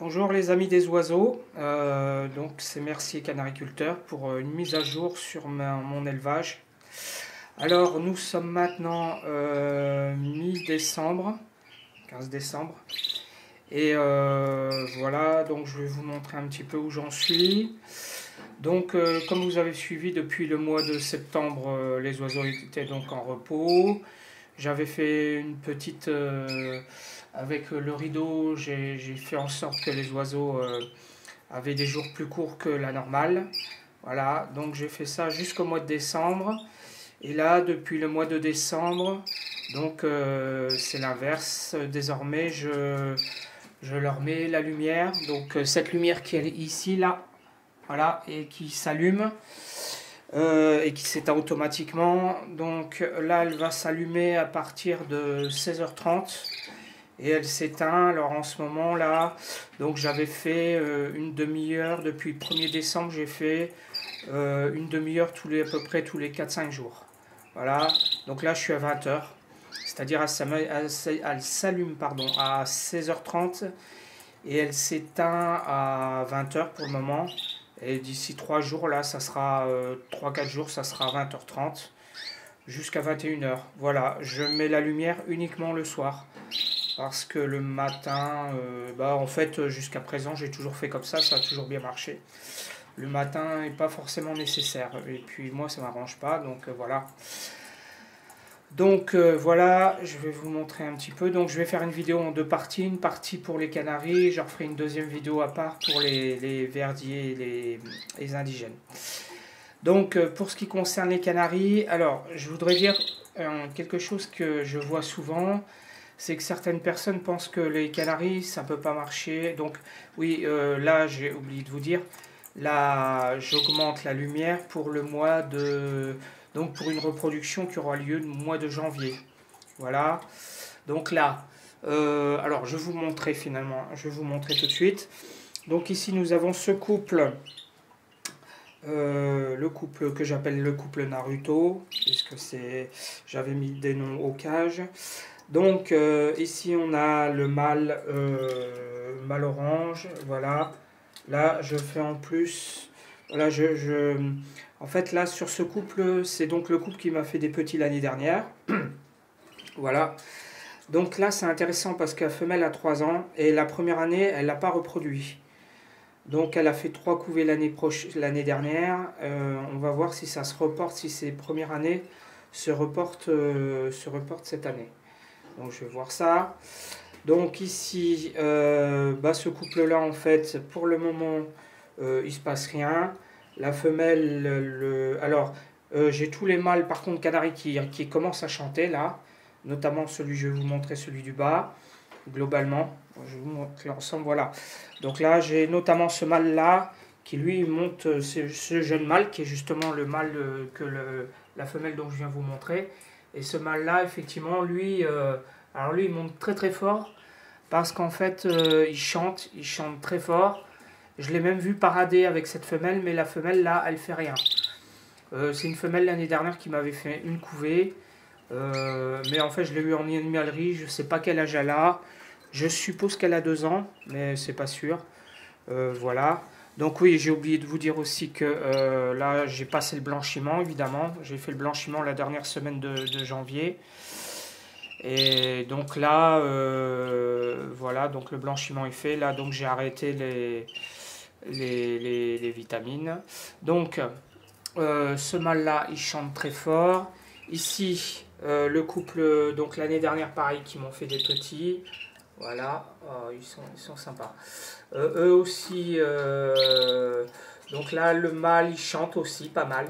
Bonjour les amis des oiseaux, donc c'est Mercier Canariculteur pour une mise à jour sur mon élevage. Alors nous sommes maintenant mi-décembre, 15 décembre, et voilà, donc je vais vous montrer un petit peu où j'en suis. Donc comme vous avez suivi depuis le mois de septembre, les oiseaux étaient donc en repos. J'avais fait une petite... avec le rideau, j'ai fait en sorte que les oiseaux avaient des jours plus courts que la normale. Voilà, donc j'ai fait ça jusqu'au mois de décembre. Et là, depuis le mois de décembre, donc c'est l'inverse. Désormais, je leur mets la lumière. Donc cette lumière qui est ici, là, voilà, et qui s'allume. Et qui s'éteint automatiquement. Donc là, elle va s'allumer à partir de 16h30 et elle s'éteint. Alors en ce moment là, donc j'avais fait une demi-heure depuis le 1er décembre, j'ai fait une demi-heure à peu près tous les 4-5 jours. Voilà, donc là je suis à 20h, c'est-à-dire elle s'allume pardon, à 16h30 et elle s'éteint à 20h pour le moment. Et d'ici 3 jours, là, ça sera 3-4 jours, ça sera 20h30 jusqu'à 21h. Voilà, je mets la lumière uniquement le soir. Parce que le matin, en fait, jusqu'à présent, j'ai toujours fait comme ça a toujours bien marché. Le matin n'est pas forcément nécessaire. Et puis moi, ça ne m'arrange pas, donc voilà. Donc voilà, je vais vous montrer un petit peu. Donc je vais faire une vidéo en deux parties. Une partie pour les canaris, je referai une deuxième vidéo à part pour les verdiers et les indigènes. Donc pour ce qui concerne les canaris, alors je voudrais dire quelque chose que je vois souvent, c'est que certaines personnes pensent que les canaris, ça ne peut pas marcher. Donc oui, là j'ai oublié de vous dire, là j'augmente la lumière pour le mois de... Donc pour une reproduction qui aura lieu le mois de janvier. Voilà. Donc là, alors je vais vous montrer finalement, je vais vous montrer tout de suite. Donc ici nous avons ce couple, le couple que j'appelle le couple Naruto, puisque j'avais mis des noms aux cages. Donc ici on a le mâle, mâle orange, voilà. Là je fais en plus, voilà, en fait là sur ce couple, c'est donc le couple qui m'a fait des petits l'année dernière. Voilà. Donc là c'est intéressant parce que la femelle a 3 ans et la première année elle n'a pas reproduit. Donc elle a fait 3 couvées l'année dernière. On va voir si ça se reporte, si ces premières années se reportent cette année. Donc je vais voir ça. Donc ici, ce couple-là, en fait, pour le moment, il se passe rien. La femelle, alors j'ai tous les mâles, par contre, canaris qui commencent à chanter là. Notamment celui, je vais vous montrer celui du bas, globalement. Je vais vous montrer l'ensemble, voilà. Donc là, j'ai notamment ce mâle-là, qui lui monte, ce jeune mâle, qui est justement le mâle la femelle dont je viens vous montrer. Et ce mâle-là, effectivement, lui, alors lui, il monte très très fort, parce qu'en fait, il chante très fort. Je l'ai même vu parader avec cette femelle, mais la femelle, là, elle fait rien. C'est une femelle l'année dernière qui m'avait fait une couvée. Mais en fait, je l'ai eu en animalerie, je ne sais pas quel âge elle a. Je suppose qu'elle a 2 ans, mais c'est pas sûr. Voilà. Donc oui, j'ai oublié de vous dire aussi que là, j'ai passé le blanchiment, évidemment. J'ai fait le blanchiment la dernière semaine de janvier. Et donc là, voilà, donc le blanchiment est fait. Là, donc j'ai arrêté les vitamines. Donc, ce mâle-là, il chante très fort. Ici, le couple, donc l'année dernière, pareil, qui m'ont fait des petits. Voilà, oh, ils sont sympas. Eux aussi, donc là, le mâle, il chante aussi pas mal.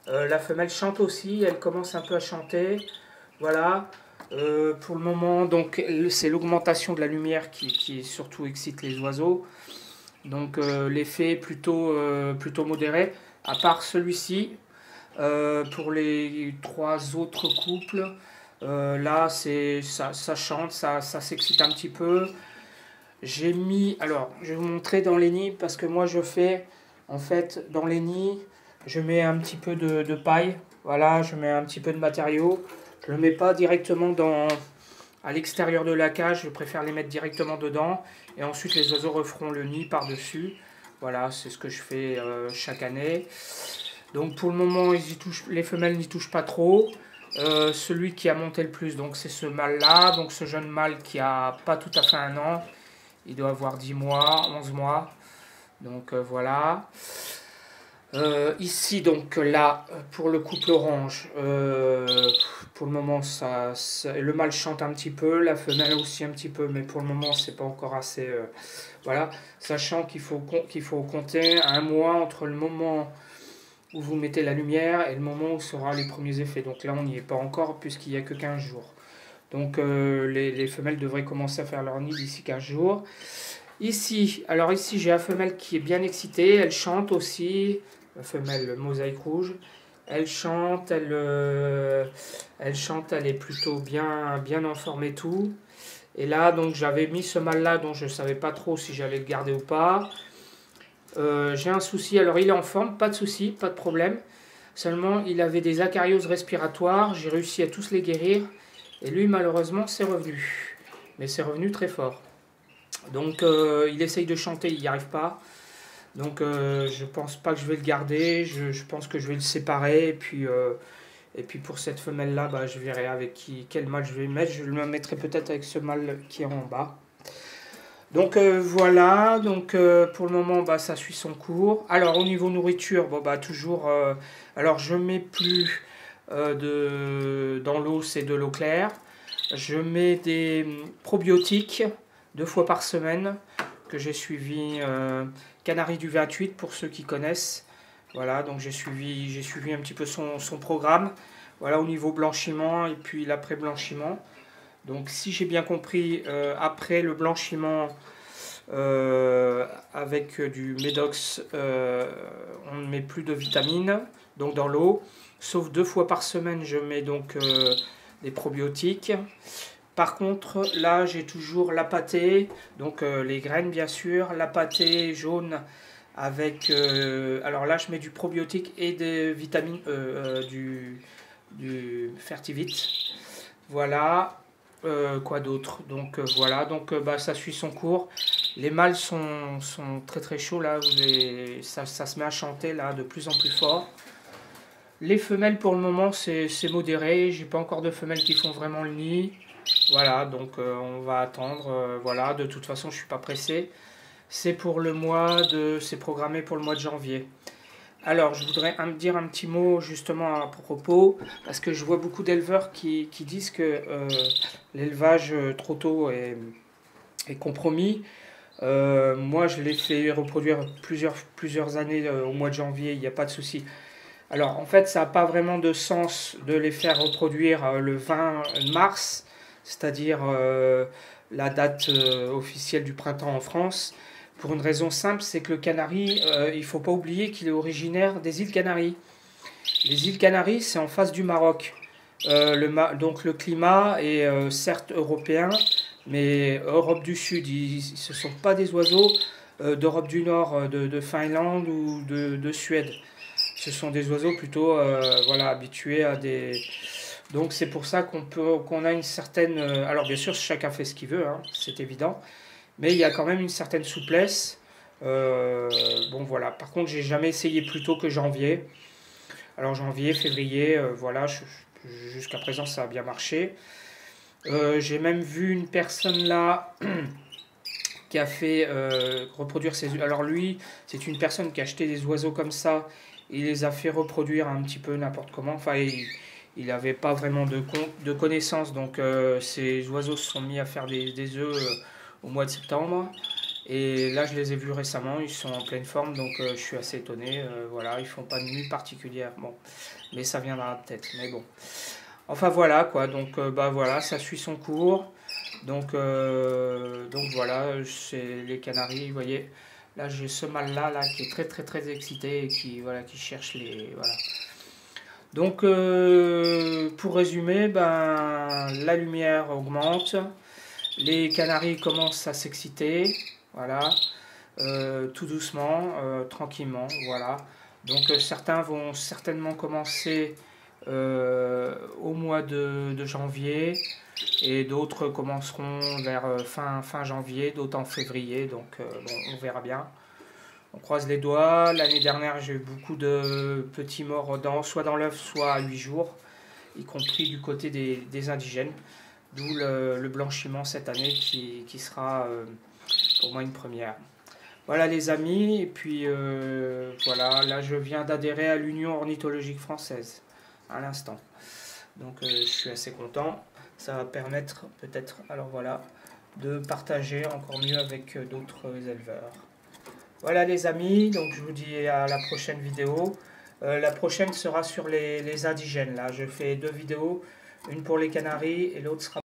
La femelle chante aussi, elle commence un peu à chanter. Voilà. Pour le moment, donc c'est l'augmentation de la lumière qui surtout excite les oiseaux. Donc l'effet est plutôt modéré. À part celui-ci, pour les 3 autres couples, là ça chante, ça s'excite un petit peu. J'ai mis, alors je vais vous montrer dans les nids parce que moi je fais, en fait dans les nids, je mets un petit peu de paille, voilà, je mets un petit peu de matériau. Je ne le mets pas directement à l'extérieur de la cage, je préfère les mettre directement dedans. Et ensuite, les oiseaux referont le nid par-dessus. Voilà, c'est ce que je fais chaque année. Donc pour le moment, les femelles n'y touchent pas trop. Celui qui a monté le plus, donc c'est ce mâle-là. Donc ce jeune mâle qui a pas tout à fait 1 an. Il doit avoir 10 mois, 11 mois. Donc voilà. Ici, donc là, pour le couple orange, pour le moment, le mâle chante un petit peu, la femelle aussi un petit peu, mais pour le moment, c'est pas encore assez. Voilà, sachant qu'il faut compter 1 mois entre le moment où vous mettez la lumière et le moment où sera les premiers effets. Donc là, on n'y est pas encore, puisqu'il n'y a que 15 jours. Donc les femelles devraient commencer à faire leur nid d'ici 15 jours. Ici, alors ici, j'ai la femelle qui est bien excitée, elle chante aussi. La femelle mosaïque rouge, elle chante, elle est plutôt bien en forme et tout. Et là, donc j'avais mis ce mâle là dont je ne savais pas trop si j'allais le garder ou pas. J'ai un souci, alors il est en forme, pas de souci, pas de problème. Seulement, il avait des acarioses respiratoires, j'ai réussi à tous les guérir. Et lui, malheureusement, c'est revenu. Mais c'est revenu très fort. Donc, il essaye de chanter, il n'y arrive pas. Donc je pense pas que je vais le garder, je pense que je vais le séparer. Et puis pour cette femelle-là, bah, je verrai avec quel mâle je vais mettre. Je le mettrai peut-être avec ce mâle qui est en bas. Donc voilà, donc pour le moment, bah, ça suit son cours. Alors au niveau nourriture, bon, bah, toujours... alors je mets plus dans l'eau, c'est de l'eau claire. Je mets des probiotiques 2 fois par semaine que j'ai suivi Canari du 28 pour ceux qui connaissent. Voilà, donc j'ai suivi un petit peu son programme. Voilà, au niveau blanchiment et puis l'après-blanchiment. Donc si j'ai bien compris, après le blanchiment avec du Medox, on ne met plus de vitamines donc dans l'eau. Sauf 2 fois par semaine, je mets donc des probiotiques. Par contre, là, j'ai toujours la pâtée, donc les graines, bien sûr, la pâtée jaune avec... alors là, je mets du probiotique et des vitamines, du Fertivite. Voilà. Quoi d'autre? Donc voilà, donc bah, ça suit son cours. Les mâles sont très très chauds, là. Ça se met à chanter, là, de plus en plus fort. Les femelles, pour le moment, c'est modéré. J'ai pas encore de femelles qui font vraiment le nid. Voilà, donc on va attendre. Voilà, de toute façon, je suis pas pressé. C'est programmé pour le mois de janvier. Alors, je voudrais dire un petit mot justement à propos, parce que je vois beaucoup d'éleveurs qui disent que l'élevage trop tôt est compromis. Moi, je l'ai fait reproduire plusieurs années au mois de janvier, il n'y a pas de souci. Alors, en fait, ça n'a pas vraiment de sens de les faire reproduire le 20 mars, c'est-à-dire la date officielle du printemps en France, pour une raison simple, c'est que le canari, il ne faut pas oublier qu'il est originaire des îles Canaries. Les îles Canaries, c'est en face du Maroc. Donc le climat est certes européen, mais Europe du Sud, ce ne sont pas des oiseaux d'Europe du Nord, de Finlande ou de Suède. Ce sont des oiseaux plutôt voilà, habitués à des... Donc c'est pour ça qu'on a une certaine... alors bien sûr, chacun fait ce qu'il veut, hein, c'est évident. Mais il y a quand même une certaine souplesse. Bon voilà. Par contre, j'ai jamais essayé plus tôt que janvier. Alors janvier, février, voilà. Jusqu'à présent, ça a bien marché. J'ai même vu une personne là qui a fait reproduire ses... Alors lui, c'est une personne qui a acheté des oiseaux comme ça. Il les a fait reproduire un petit peu n'importe comment. Enfin, il n'avait pas vraiment de connaissances. Donc ces oiseaux se sont mis à faire des œufs au mois de septembre. Et là, je les ai vus récemment, ils sont en pleine forme, donc je suis assez étonné. Voilà, ils font pas de nuit particulière, bon, mais ça viendra peut-être, mais bon. Enfin voilà quoi, donc bah voilà, ça suit son cours. Donc voilà, c'est les canaris, vous voyez. Là, j'ai ce mâle là qui est très très très excité et qui cherche les voilà. Donc pour résumer, ben la lumière augmente. Les canaris commencent à s'exciter, voilà, tout doucement, tranquillement, voilà. Donc certains vont certainement commencer au mois de janvier, et d'autres commenceront vers fin janvier, d'autres en février, donc bon, on verra bien. On croise les doigts. L'année dernière, j'ai eu beaucoup de petits morts soit dans l'œuf, soit à 8 jours, y compris du côté des indigènes. D'où le blanchiment cette année qui sera pour moi une première. Voilà les amis, et puis voilà, là je viens d'adhérer à l'Union ornithologique française à l'instant. Donc je suis assez content. Ça va permettre peut-être, alors voilà, de partager encore mieux avec d'autres éleveurs. Voilà les amis, donc je vous dis à la prochaine vidéo. La prochaine sera sur les indigènes. Là, je fais 2 vidéos, une pour les Canaries et l'autre sera